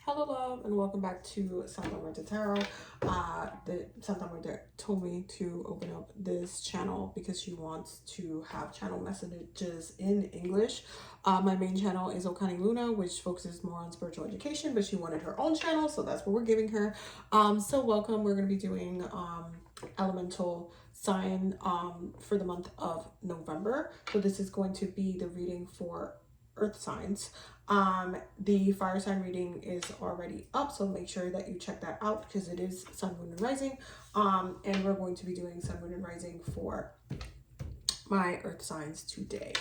Hello, love, and welcome back to Santa Muerte Tarot. Santa Muerte told me to open up this channel because she wants to have channel messages in English. My main channel is Okani Luna, which focuses more on spiritual education, but she wanted her own channel, so that's what we're giving her. So welcome. We're going to be doing elemental sign for the month of November. So this is going to be the reading for earth signs. The fire sign reading is already up, so make sure that you check that out because it is sun, moon, and rising. And we're going to be doing sun, moon, and rising for my earth signs today.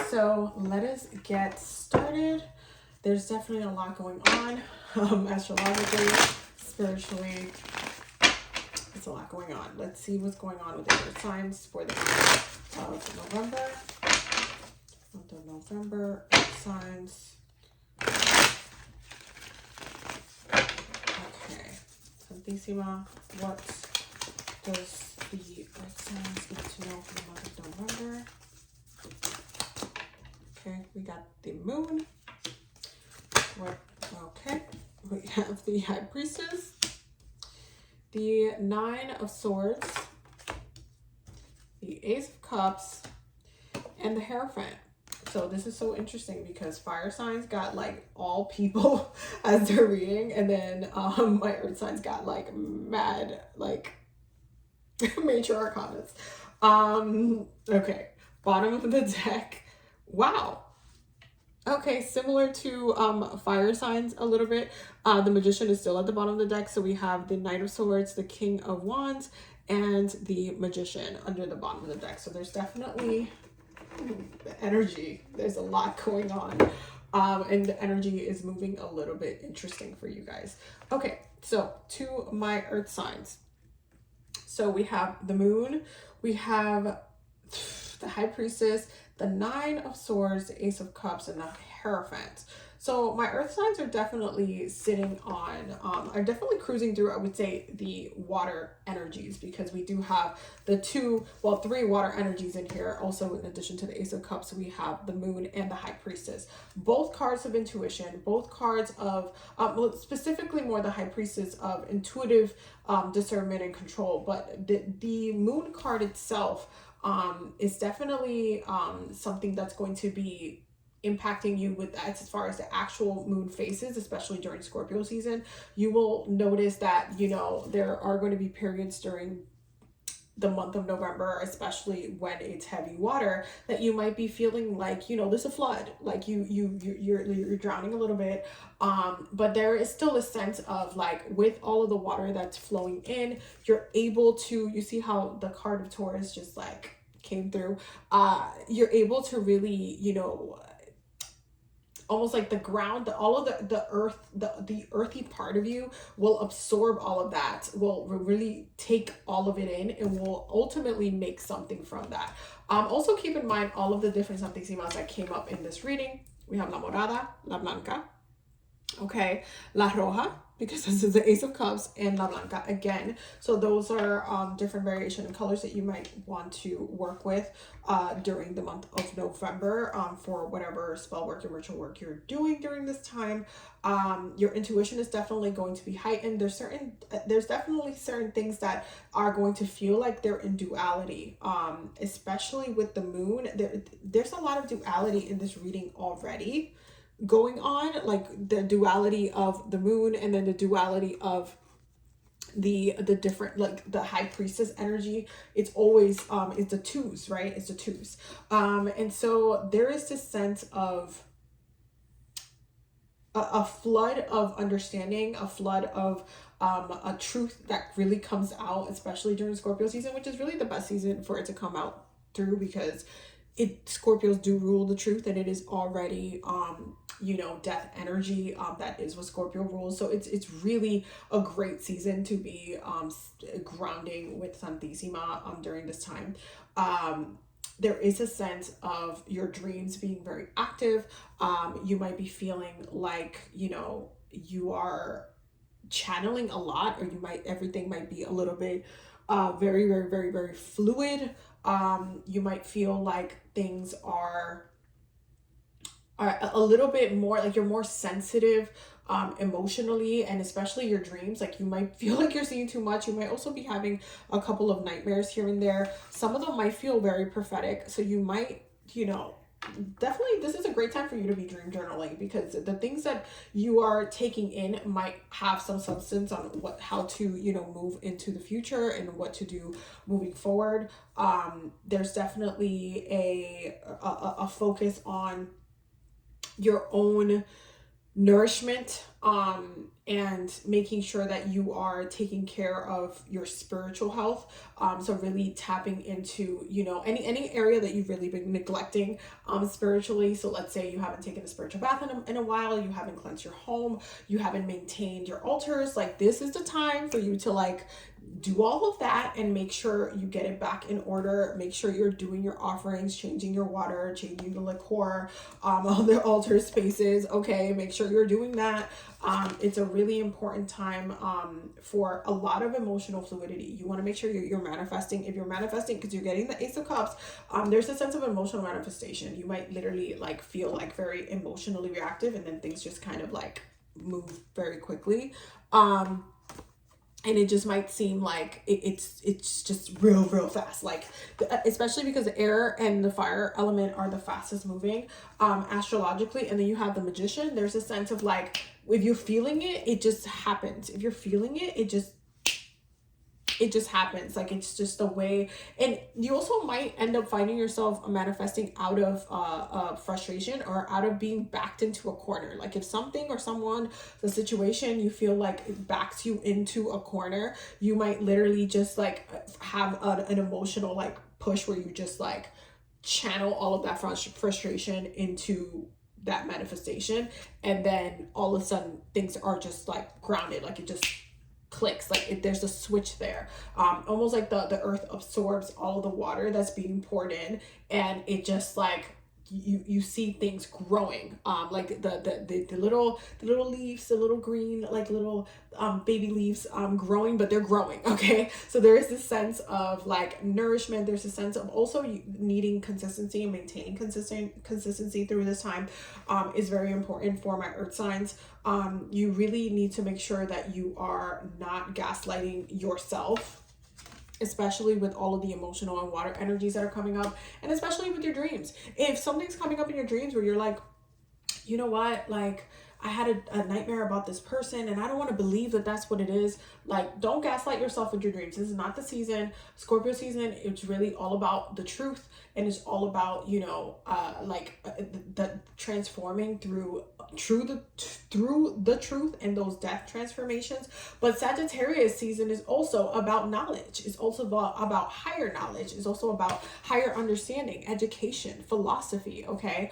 So let us get started. There's definitely a lot going on, astrologically, spiritually. It's a lot going on. Let's see what's going on with the earth signs for the month of November. Month of November, earth signs. Okay, Santísima, what does the earth signs need to know for the month of November? Okay, we got the moon. Okay, we have the high priestess, the 9 of swords, the ace of cups, and the Hierophant. So this is so interesting because fire signs got like all people as they're reading, and then my earth signs got like mad like major arcanas. Okay, bottom of the deck. Wow. Okay, similar to fire signs a little bit. The Magician is still at the bottom of the deck, so we have the Knight of Swords, the King of Wands, and the Magician under the bottom of the deck. So there's definitely the energy. There's a lot going on, and the energy is moving a little bit interesting for you guys. Okay, so to my earth signs. So we have the moon, we have the high priestess, the 9 of swords, the ace of cups, and the Hierophant. So my earth signs are definitely sitting on, are definitely cruising through, I would say, the water energies, because we do have the 3 water energies in here. Also, in addition to the ace of cups, we have the moon and the high priestess. Both cards of intuition, both cards of, well, specifically more the high priestess of intuitive discernment and control. But the moon card itself is definitely something that's going to be impacting you with that as far as the actual moon phases, especially during Scorpio season. You will notice that, you know, there are going to be periods during the month of November, especially when it's heavy water, that you might be feeling like, you know, there's a flood, like you're drowning a little bit. But there is still a sense of like, with all of the water that's flowing in, you're able to, you see how the card of Taurus just like came through, you're able to really, you know, almost like the ground, all of the earth, the earthy part of you will absorb all of that, will really take all of it in, and will ultimately make something from that. Also keep in mind all of the different Santísimas that came up in this reading. We have La Morada, La Blanca, okay, La Roja, because this is the ace of cups, and La Blanca again. So those are different variation in colors that you might want to work with during the month of November for whatever spell work and ritual work you're doing during this time. Your intuition is definitely going to be heightened. There's definitely certain things that are going to feel like they're in duality, especially with the moon. There's a lot of duality in this reading already going on, like the duality of the moon, and then the duality of the different, like the high priestess energy. It's always it's the twos, right? It's the twos. And so there is this sense of a flood of understanding, a flood of a truth that really comes out, especially during Scorpio season, which is really the best season for it to come out through, because Scorpios do rule the truth, and it is already you know, death energy, that is what Scorpio rules. So it's really a great season to be grounding with Santísima during this time. There is a sense of your dreams being very active. You might be feeling like, you know, you are channeling a lot, or everything might be a little bit very, very, very, very fluid. You might feel like things are a little bit more, like you're more sensitive emotionally, and especially your dreams. Like, you might feel like you're seeing too much. You might also be having a couple of nightmares here and there. Some of them might feel very prophetic. So you might, definitely, this is a great time for you to be dream journaling, because the things that you are taking in might have some substance on how to move into the future and what to do moving forward. There's definitely a focus on your own nourishment, and making sure that you are taking care of your spiritual health. So really tapping into any area that you've really been neglecting spiritually. So let's say you haven't taken a spiritual bath in a while, you haven't cleansed your home, you haven't maintained your altars. Like, this is the time for you to like do all of that and make sure you get it back in order. Make sure you're doing your offerings, changing your water, changing the liquor, all the altar spaces. Okay, make sure you're doing that. It's a really important time for a lot of emotional fluidity. You want to make sure you're manifesting. If you're manifesting because you're getting the Ace of Cups, there's a sense of emotional manifestation. You might literally like feel like very emotionally reactive, and then things just kind of like move very quickly. And it just might seem like it's just real fast, like especially because the air and the fire element are the fastest moving astrologically. And then you have the Magician. There's a sense of like, if you're feeling it, it just happens. If you're feeling it, it just happens. Like, it's just a way. And you also might end up finding yourself manifesting out of frustration, or out of being backed into a corner. Like, if something or someone, the situation, you feel like it backs you into a corner, you might literally just like have an emotional like push where you just like channel all of that frustration into that manifestation. And then all of a sudden things are just like grounded. Like, it just clicks. Like, there's a switch there, almost like the earth absorbs all the water that's being poured in, and it just like you see things growing, like the little leaves, the little green like little baby leaves growing, but they're growing. Okay, so there is this sense of like nourishment. There's a sense of also needing consistency, and maintaining consistency through this time is very important for my earth signs. You really need to make sure that you are not gaslighting yourself, especially with all of the emotional and water energies that are coming up, and especially with your dreams. If something's coming up in your dreams where you're like, you know what, like, I had a nightmare about this person and I don't want to believe that that's what it is. Like, don't gaslight yourself with your dreams. This is not the season, Scorpio season. It's really all about the truth, and it's all about, the transforming through the truth and those death transformations. But Sagittarius season is also about knowledge. It's also about higher knowledge. It's also about higher understanding, education, philosophy. Okay.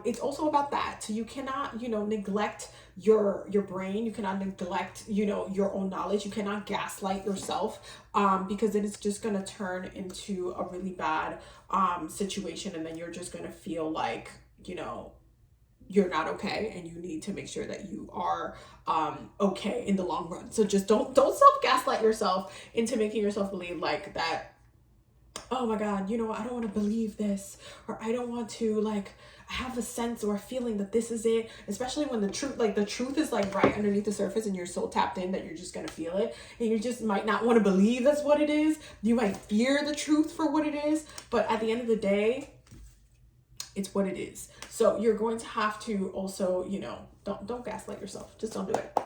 It's also about that. So you cannot, neglect your brain. You cannot neglect, your own knowledge. You cannot gaslight yourself, because then it's just going to turn into a really bad situation. And then you're just going to feel like, you're not okay, and you need to make sure that you are okay in the long run. So just don't self-gaslight yourself into making yourself believe like that, oh my God, I don't want to believe this, or I don't want to, like, I have a sense or a feeling that this is it, especially when the truth is like right underneath the surface, and you're so tapped in that you're just going to feel it, and you just might not want to believe that's what it is. You might fear the truth for what it is, but at the end of the day, it's what it is. So you're going to have to also, don't gaslight yourself. Just don't do it.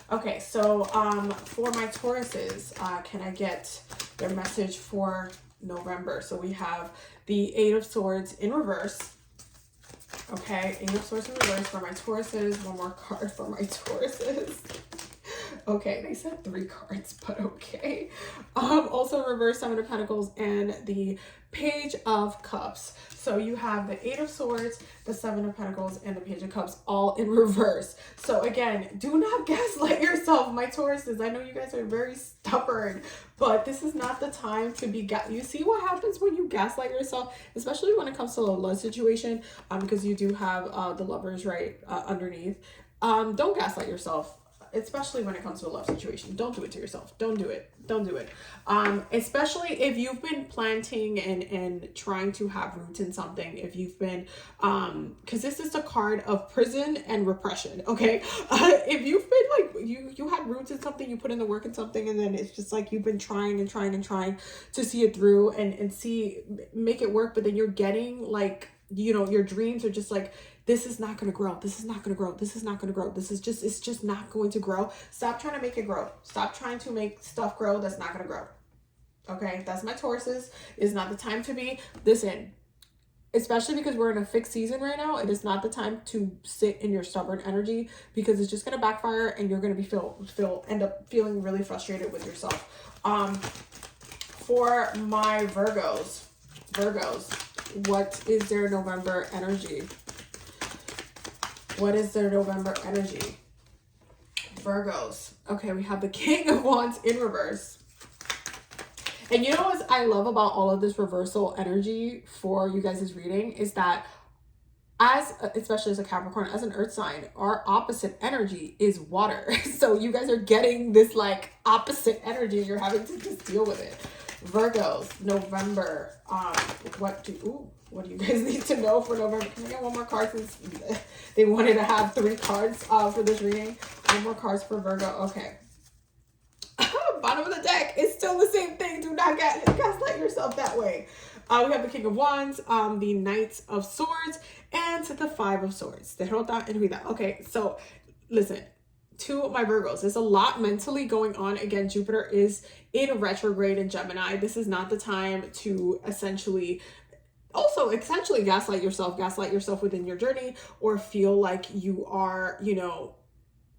Okay, so for my Tauruses, can I get their message for November? So we have the Eight of Swords in reverse. Okay, Eight of Swords in reverse for my Tauruses. One more card for my Tauruses. Okay, they said 3 cards, but okay. Also reverse Seven of Pentacles and the Page of Cups. So you have the Eight of Swords, the Seven of Pentacles, and the Page of Cups all in reverse. So again, do not gaslight yourself, my Tauruses. I know you guys are very stubborn, but this is not the time to be you see what happens when you gaslight yourself, especially when it comes to a love situation, because you do have the Lovers right underneath. Don't gaslight yourself. especially when it comes to a love situation. Don't do it to yourself. Don't do it. Don't do it. Especially if you've been planting and trying to have roots in something. If you've been, because this is the card of prison and repression. Okay, if you've been like you had roots in something, you put in the work in something, and then it's just like you've been trying and trying and trying to see it through and make it work, but then you're getting like, you know, your dreams are just like, this is not going to grow. This is not going to grow. This is not going to grow. It's just not going to grow. Stop trying to make it grow. Stop trying to make stuff grow that's not going to grow. Okay, that's my Tauruses. It's not the time to be. Listen, especially because we're in a fixed season right now, it is not the time to sit in your stubborn energy, because it's just going to backfire and you're going to be end up feeling really frustrated with yourself. For my Virgos, what is their November energy? What is their November energy? Virgos. Okay, we have the King of Wands in reverse. And you know what I love about all of this reversal energy for you guys' reading is that especially as a Capricorn, as an earth sign, our opposite energy is water. So you guys are getting this like opposite energy. You're having to just deal with it. Virgos, November. What do you guys need to know for November? Can I get one more card, since they wanted to have 3 cards for this reading? One more cards for Virgo. Okay. Bottom of the deck, it's still the same thing. Do not gaslight yourself that way. We have the King of Wands, the Knights of Swords, and the 5 of Swords. Derrota and Vida. Okay, so listen, to my Virgos, there's a lot mentally going on. Again, Jupiter is in retrograde in Gemini. This is not the time to essentially gaslight yourself within your journey, or feel like you are, you know,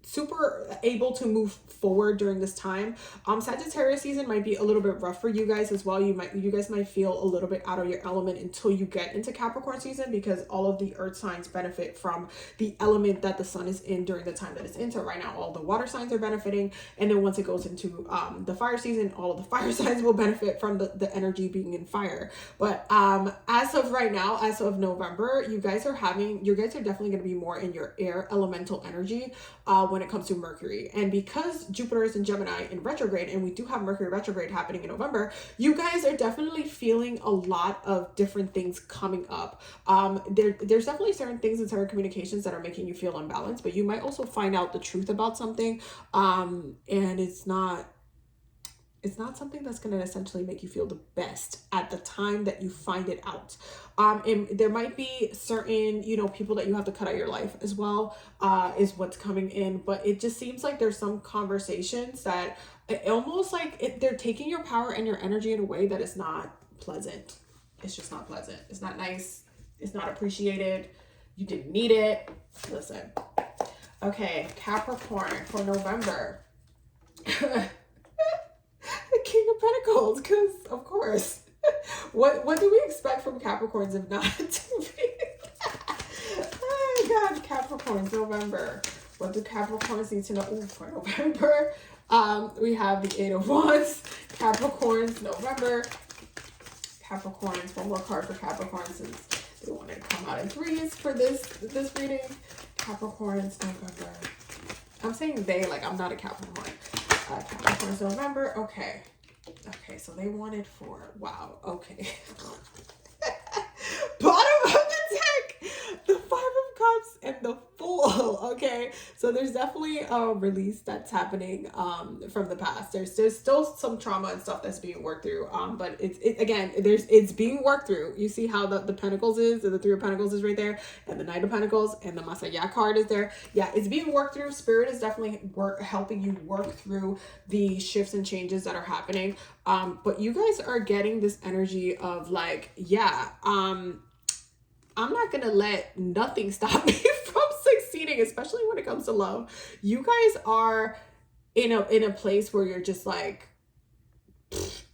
super able to move forward during this time. Sagittarius season might be a little bit rough for you guys as well. You guys might feel a little bit out of your element until you get into Capricorn season, because all of the earth signs benefit from the element that the sun is in during the time that it's in. So right now all the water signs are benefiting, and then once it goes into the fire season, all of the fire signs will benefit from the energy being in fire. But as of right now, as of November, you guys are definitely going to be more in your air elemental energy when it comes to Mercury. And because Jupiter is in Gemini in retrograde, and we do have Mercury retrograde happening in November, you guys are definitely feeling a lot of different things coming up. There's definitely certain things in certain communications that are making you feel unbalanced, but you might also find out the truth about something, and it's not something that's going to essentially make you feel the best at the time that you find it out. And there might be certain, you know, people that you have to cut out your life as well, is what's coming in. But it just seems like there's some conversations that almost like they're taking your power and your energy in a way that is not pleasant. It's just not pleasant. It's not nice. It's not appreciated. You didn't need it. Listen. Okay, Capricorn for November. The King of Pentacles, because of course, what do we expect from Capricorns if not to be? Oh my God, Capricorns, November. What do Capricorns need to know for November? We have the 8 of Wands, Capricorns, November. Capricorns, one more card for Capricorns, since they wanted to come out in 3s for this reading. Capricorns, November. I'm saying they, like I'm not a Capricorn. Capricorns, November. Okay, so they wanted 4. Wow. Okay. Bottom of the deck, the 5 of Cups and the Fool. Okay, so there's definitely a release that's happening from the past. There's still some trauma and stuff that's being worked through, but it's being worked through. You see how the Pentacles is, and the 3 of Pentacles is right there, and the Knight of Pentacles and the Masaya card is there. Yeah, it's being worked through. Spirit is definitely helping you work through the shifts and changes that are happening. But you guys are getting this energy of like, yeah, I'm not gonna let nothing stop me from succeeding, especially when it comes to love. You guys are in a place where you're just like,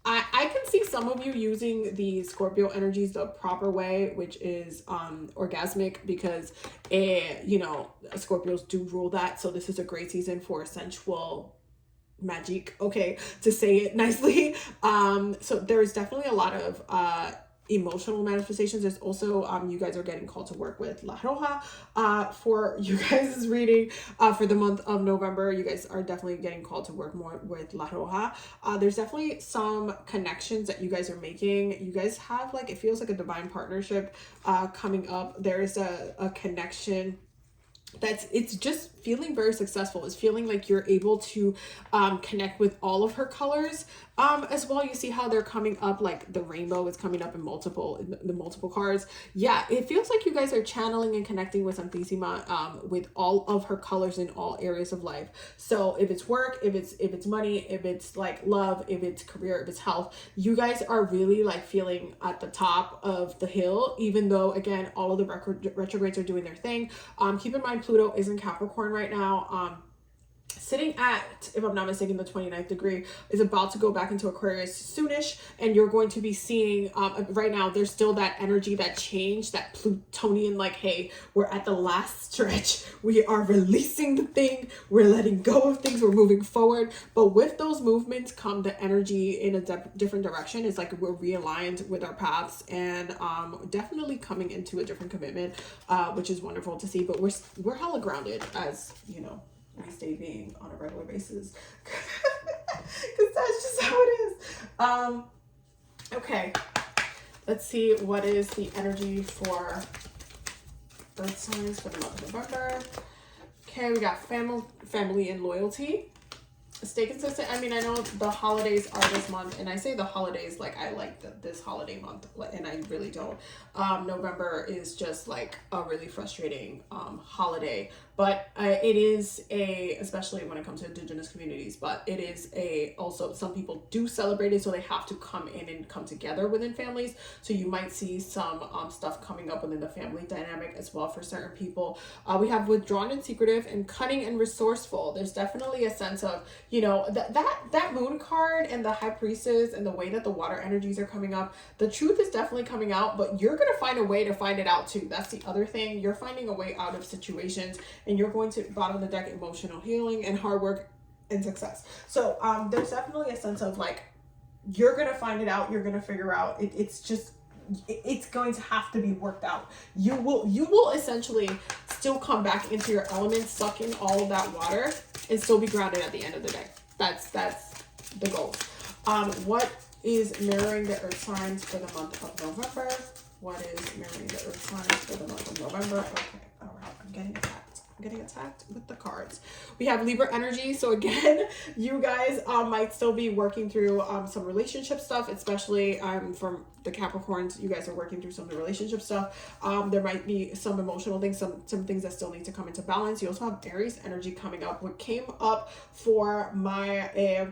I can see some of you using the Scorpio energies the proper way, which is orgasmic, because you know, Scorpios do rule that. So this is a great season for sensual magic, okay, to say it nicely. So there is definitely a lot of emotional manifestations. There's also you guys are getting called to work with La Roja for you guys' reading for the month of November. You guys are definitely getting called to work more with La Roja. There's definitely some connections that you guys are making. You guys have like, it feels like a divine partnership coming up. There is a connection it's just feeling very successful. It's feeling like you're able to connect with all of her colors as well. You see how they're coming up, like the rainbow is coming up in the multiple cards. Yeah, it feels like you guys are channeling and connecting with Santissima with all of her colors in all areas of life. So if it's work, if it's money, if it's like love, if it's career, if it's health, you guys are really like feeling at the top of the hill, even though again all of the retrogrades are doing their thing. Keep in mind Pluto is in Capricorn right now. Sitting at, if I'm not mistaken, the 29th degree, is about to go back into Aquarius soonish, and you're going to be seeing, right now, there's still that energy, that change, that Plutonian, like, hey, we're at the last stretch. We are releasing the thing. We're letting go of things. We're moving forward. But with those movements come the energy in a different direction. It's like we're realigned with our paths and definitely coming into a different commitment, which is wonderful to see. But we're hella grounded, as, you know, we stay being on a regular basis because that's just how it is. Okay, let's see what is the energy for earth signs for the month of November. Okay, we got family and loyalty. Stay consistent. I mean, I know the holidays are this month, and I say the holidays like I like this holiday month, and I really don't. November is just like a really frustrating holiday, but it is especially when it comes to indigenous communities, but it is also some people do celebrate it, so they have to come in and come together within families. So you might see some stuff coming up within the family dynamic as well for certain people. We have withdrawn and secretive and cunning and resourceful. There's definitely a sense of, you know, that moon card and the high priestess and the way that the water energies are coming up, the truth is definitely coming out, but you're going to find a way to find it out too. That's the other thing. You're finding a way out of situations, and you're going to bottom of the deck, emotional healing and hard work and success. So there's definitely a sense of like, you're going to find it out. You're going to figure out it's going to have to be worked out. You will essentially still come back into your element, suck in all of that water, and still be grounded at the end of the day. That's the goal. What is mirroring the earth signs for the month of November? What is mirroring the earth signs for the month of November? Okay, all right, I'm getting attacked with the cards. We have Libra energy. So again, you guys might still be working through some relationship stuff, especially from the Capricorns. You guys are working through some of the relationship stuff. There might be some emotional things, some things that still need to come into balance. You also have Aries energy coming up. What came up for my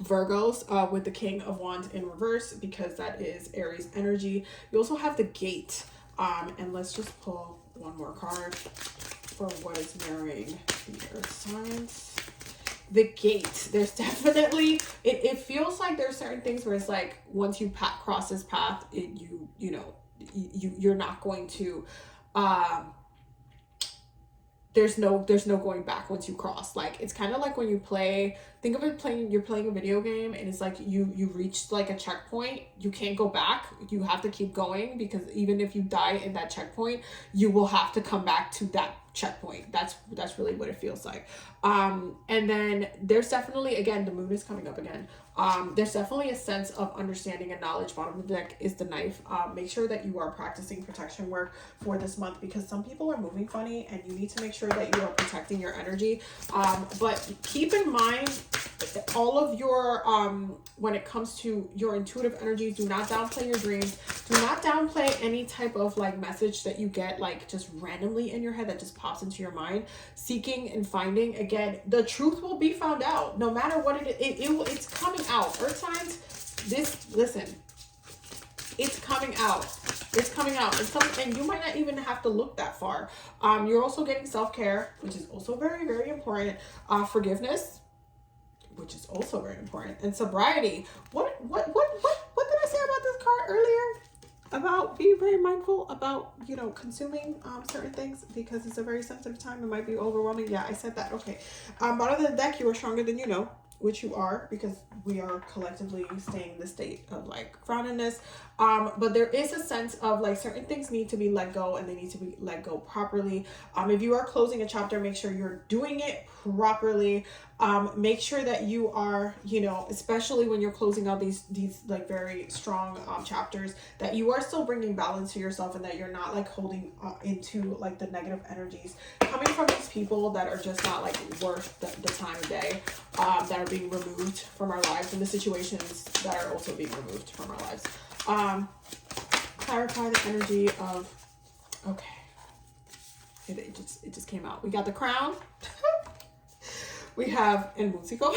Virgos with the King of Wands in reverse, because that is Aries energy. You also have the Gate, and let's just pull one more card for what is mirroring the earth signs. The Gate. There's definitely it feels like there's certain things where it's like once you cross this path, you're not going to there's no going back once you cross. Like, it's kind of like when you think of it you're playing a video game, and it's like you reached like a checkpoint. You can't go back. You have to keep going, because even if you die in that checkpoint, you will have to come back to that checkpoint. That's really what it feels like. And then there's definitely, again, the moon is coming up again. There's definitely a sense of understanding and knowledge. Bottom of the deck is the Knife. Make sure that you are practicing protection work for this month, because some people are moving funny, and you need to make sure that you are protecting your energy. But keep in mind, all of your when it comes to your intuitive energies, do not downplay your dreams. Do not downplay any type of like message that you get like just randomly in your head that just pops into your mind. Seeking and finding, again, the truth will be found out no matter what it's coming out. Earth signs, listen, it's coming out. It's coming out. It's coming, and you might not even have to look that far. You're also getting self-care, which is also very, very important. Forgiveness, which is also very important, and sobriety. What did I say about this card earlier? About being very mindful about, consuming certain things, because it's a very sensitive time. It might be overwhelming. Yeah, I said that. Okay. Bottom of the deck, you are stronger than you know. which you are, because we are collectively staying in the state of like groundedness. But there is a sense of like certain things need to be let go, and they need to be let go properly. If you are closing a chapter, make sure you're doing it properly. Make sure that you are, you know, especially when you're closing out these like very strong chapters, that you are still bringing balance to yourself, and that you're not like holding into like the negative energies coming from these people that are just not like worth the time of day, that are being removed from our lives, and the situations that are also being removed from our lives. Clarify the energy of, okay, it just came out. We got the crown. We have El Músico.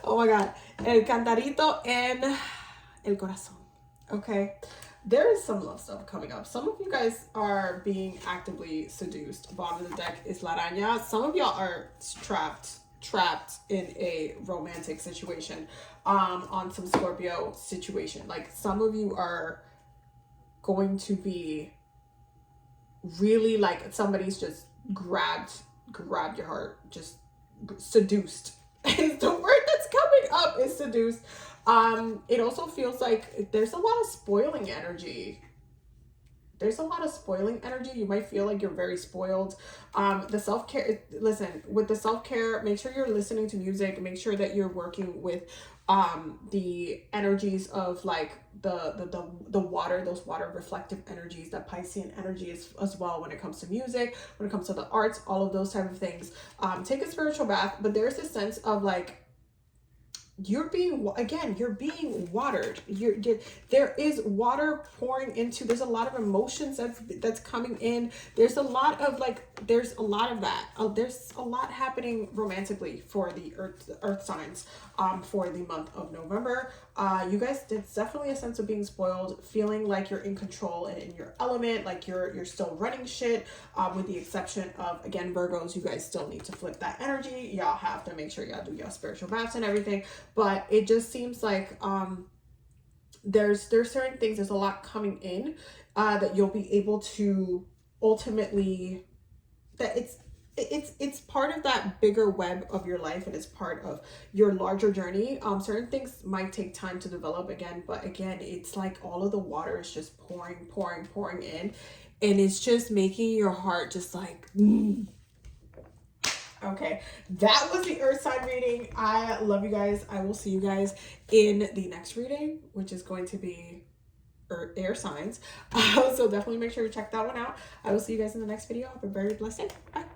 Oh my God. El Cantarito and El Corazón. Okay. There is some love stuff coming up. Some of you guys are being actively seduced. Bottom of the deck is La Araña. Some of y'all are trapped in a romantic situation, on some Scorpio situation. Like some of you are going to be really like somebody's just grabbed your heart, just seduced. Is the word that's coming up, is seduced. It also feels like there's a lot of spoiling energy. You might feel like you're very spoiled. The self-care, listen, with the self-care, make sure you're listening to music. Make sure that you're working with the energies of like the water, those water reflective energies, that Piscean energy is as well when it comes to music, when it comes to the arts, all of those type of things. Take a spiritual bath, but there's a sense of like, you're being watered. There is water pouring into, there's a lot of emotions that's coming in. There's a lot of that. There's a lot happening romantically for the earth signs for the month of November. You guys, it's definitely a sense of being spoiled, feeling like you're in control and in your element, like you're still running shit, with the exception of, again, Virgos, you guys still need to flip that energy. Y'all have to make sure y'all do your spiritual baths and everything. But it just seems like there's certain things, there's a lot coming in that you'll be able to ultimately, that it's part of that bigger web of your life, and it's part of your larger journey. Certain things might take time to develop again, but again, it's like all of the water is just pouring in, and it's just making your heart just like Okay, that was the earth sign reading. I love you guys. I will see you guys in the next reading, which is going to be air signs. So definitely make sure you check that one out. I will see you guys in the next video. Have a very blessed day. Bye.